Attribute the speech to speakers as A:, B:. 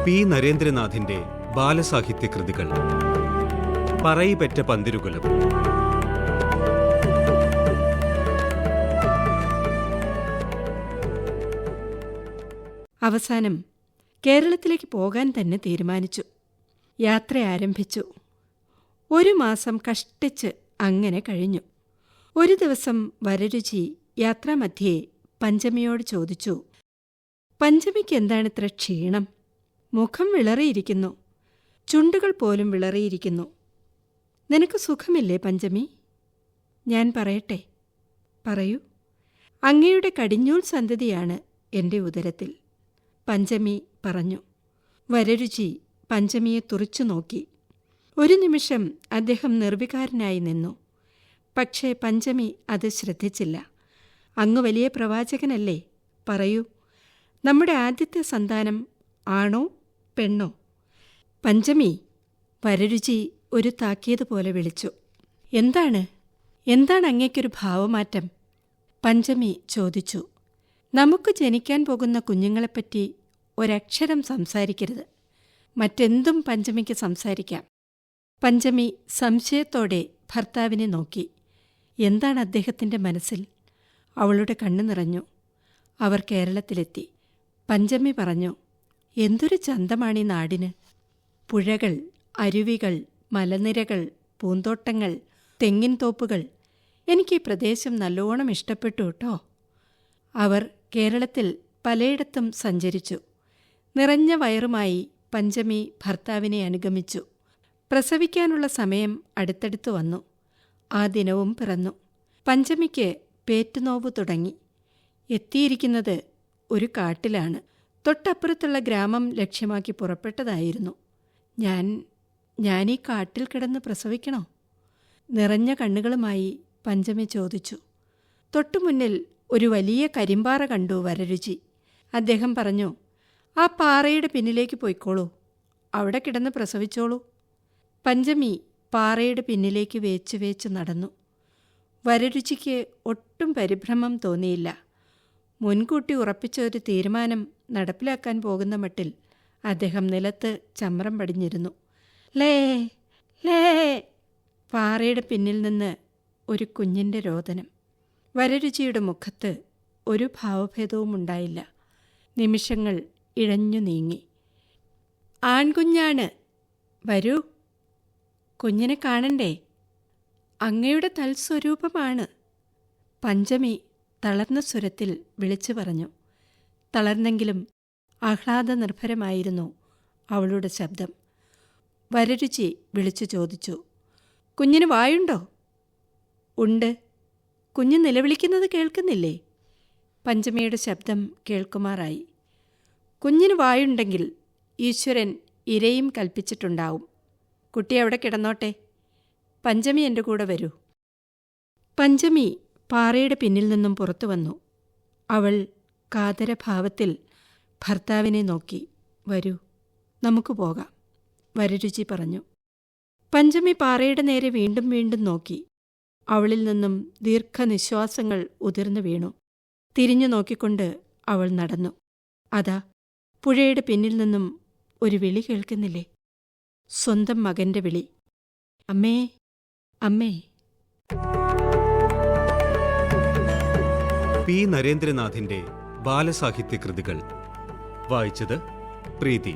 A: P നരേന്ദ്രനാഥിന്റെ ബാലസാഹിത്യ കൃതികൾ. പറയിപെറ്റ പന്തിരുകുലം.
B: അവസാനം കേരളത്തിലേക്ക് പോകാൻ തന്നെ തീരുമാനിച്ചു. യാത്ര ആരംഭിച്ചു. 1 മാസം കഷ്ടിച്ച് അങ്ങനെ കഴിഞ്ഞു. ഒരു ദിവസം വരരുചി യാത്രാമധ്യേ പഞ്ചമിയോട് ചോദിച്ചു, പഞ്ചമിക്ക് എന്താണിത്ര ക്ഷീണം? മുഖം വിളറിയിരിക്കുന്നു, ചുണ്ടുകൾ പോലും വിളറിയിരിക്കുന്നു. നിനക്ക് സുഖമില്ലേ പഞ്ചമി? ഞാൻ പറയട്ടെ? പറയൂ. അങ്ങയുടെ കടിഞ്ഞൂൽ സന്തതിയാണ് എൻ്റെ ഉദരത്തിൽ, പഞ്ചമി പറഞ്ഞു. വരരുചി പഞ്ചമിയെ തുറിച്ചു നോക്കി. ഒരു നിമിഷം അദ്ദേഹം നിർവികാരനായി നിന്നു. പക്ഷേ പഞ്ചമി അത് ശ്രദ്ധിച്ചില്ല. അങ്ങ് വലിയ പ്രവാചകനല്ലേ? പറയൂ, നമ്മുടെ ആദ്യത്തെ സന്താനം ആണോ പെണ്ണോ? പഞ്ചമി, വരരുചി ഒരു താക്കിയതുപോലെ വിളിച്ചു. എന്താണ് അങ്ങേക്കൊരു ഭാവമാറ്റം? പഞ്ചമി ചോദിച്ചു. നമുക്ക് ജനിക്കാൻ പോകുന്ന കുഞ്ഞുങ്ങളെപ്പറ്റി ഒരക്ഷരം സംസാരിക്കരുത്. മറ്റെന്തും പഞ്ചമിക്ക് സംസാരിക്കാം. പഞ്ചമി സംശയത്തോടെ ഭർത്താവിനെ നോക്കി. എന്താണ് അദ്ദേഹത്തിൻ്റെ മനസ്സിൽ? അവളുടെ കണ്ണു നിറഞ്ഞു. അവർ കേരളത്തിലെത്തി. പഞ്ചമി പറഞ്ഞു, എന്തൊരു ചന്തമാണീ നാടിന്! പുഴകൾ, അരുവികൾ, മലനിരകൾ, പൂന്തോട്ടങ്ങൾ, തെങ്ങിൻ തോപ്പുകൾ. എനിക്കീ പ്രദേശം നല്ലോണം ഇഷ്ടപ്പെട്ടു കേട്ടോ. അവർ കേരളത്തിൽ പലയിടത്തും സഞ്ചരിച്ചു. നിറഞ്ഞ വയറുമായി പഞ്ചമി ഭർത്താവിനെ അനുഗമിച്ചു. പ്രസവിക്കാനുള്ള സമയം അടുത്തടുത്തു വന്നു. ആ ദിനവും പിറന്നു. പഞ്ചമിക്ക് പേറ്റുനോവ് തുടങ്ങി. എത്തിയിരിക്കുന്നത് ഒരു കാട്ടിലാണ്. തൊട്ടപ്പുറത്തുള്ള ഗ്രാമം ലക്ഷ്യമാക്കി പുറപ്പെട്ടതായിരുന്നു. ഞാൻ ഈ കാട്ടിൽ കിടന്ന് പ്രസവിക്കണോ? നിറഞ്ഞ കണ്ണുകളുമായി പഞ്ചമി ചോദിച്ചു. തൊട്ടുമുന്നിൽ ഒരു വലിയ കരിമ്പാറ കണ്ടു വരരുചി. അദ്ദേഹം പറഞ്ഞു, ആ പാറയുടെ പിന്നിലേക്ക് പോയിക്കോളൂ, അവിടെ കിടന്ന് പ്രസവിച്ചോളൂ. പഞ്ചമി പാറയുടെ പിന്നിലേക്ക് വേച്ച് നടന്നു. വരരുചിക്ക് ഒട്ടും പരിഭ്രമം തോന്നിയില്ല. മുൻകൂട്ടി ഉറപ്പിച്ച ഒരു തീരുമാനം നടപ്പിലാക്കാൻ പോകുന്ന മട്ടിൽ അദ്ദേഹം നിലത്ത് ചമ്രം പടിഞ്ഞിരുന്നു. ലേ ലേ! പാറയുടെ പിന്നിൽ നിന്ന് ഒരു കുഞ്ഞിൻ്റെ രോദനം. വരരുചിയുടെ മുഖത്ത് ഒരു ഭാവഭേദവും ഉണ്ടായില്ല. നിമിഷങ്ങൾ ഇഴഞ്ഞു നീങ്ങി. ആൺകുഞ്ഞാണ്, വരൂ, കുഞ്ഞിനെ കാണണ്ടേ? അങ്ങയുടെ തൽസ്വരൂപമാണ്, പഞ്ചമി തളർന്ന സ്വരത്തിൽ വിളിച്ചു പറഞ്ഞു. തളർന്നെങ്കിലും ആഹ്ലാദനിർഭരമായിരുന്നു അവളുടെ ശബ്ദം. വരരുചി വിളിച്ചു ചോദിച്ചു, കുഞ്ഞിന് വായുണ്ടോ? ഉണ്ട്. കുഞ്ഞ് നിലവിളിക്കുന്നത് കേൾക്കുന്നില്ലേ? പഞ്ചമിയുടെ ശബ്ദം കേൾക്കുമാറായി. കുഞ്ഞിന് വായുണ്ടെങ്കിൽ ഈശ്വരൻ ഇരയും കൽപ്പിച്ചിട്ടുണ്ടാവും. കുട്ടി അവിടെ കിടന്നോട്ടെ. പഞ്ചമി എൻ്റെ കൂടെ വരൂ. പഞ്ചമി പാറയുടെ പിന്നിൽ നിന്നും പുറത്തു വന്നു. അവൾ കാതരഭാവത്തിൽ ഭർത്താവിനെ നോക്കി. വരൂ, നമുക്ക് പോകാം, വരരുചി പറഞ്ഞു. പഞ്ചമി പാറയുടെ നേരെ വീണ്ടും വീണ്ടും നോക്കി. അവളിൽ നിന്നും ദീർഘനിശ്വാസങ്ങൾ ഉതിർന്നു വീണു. തിരിഞ്ഞു നോക്കിക്കൊണ്ട് അവൾ നടന്നു. അതാ, പുഴയുടെ പിന്നിൽ നിന്നും ഒരു വിളി കേൾക്കുന്നില്ലേ? സ്വന്തം മകന്റെ വിളി. അമ്മേ, അമ്മേ.
A: പി നരേന്ദ്രനാഥിന്റെ ബാലസാഹിത്യ കൃതികൾ വായിച്ചത് പ്രീതി.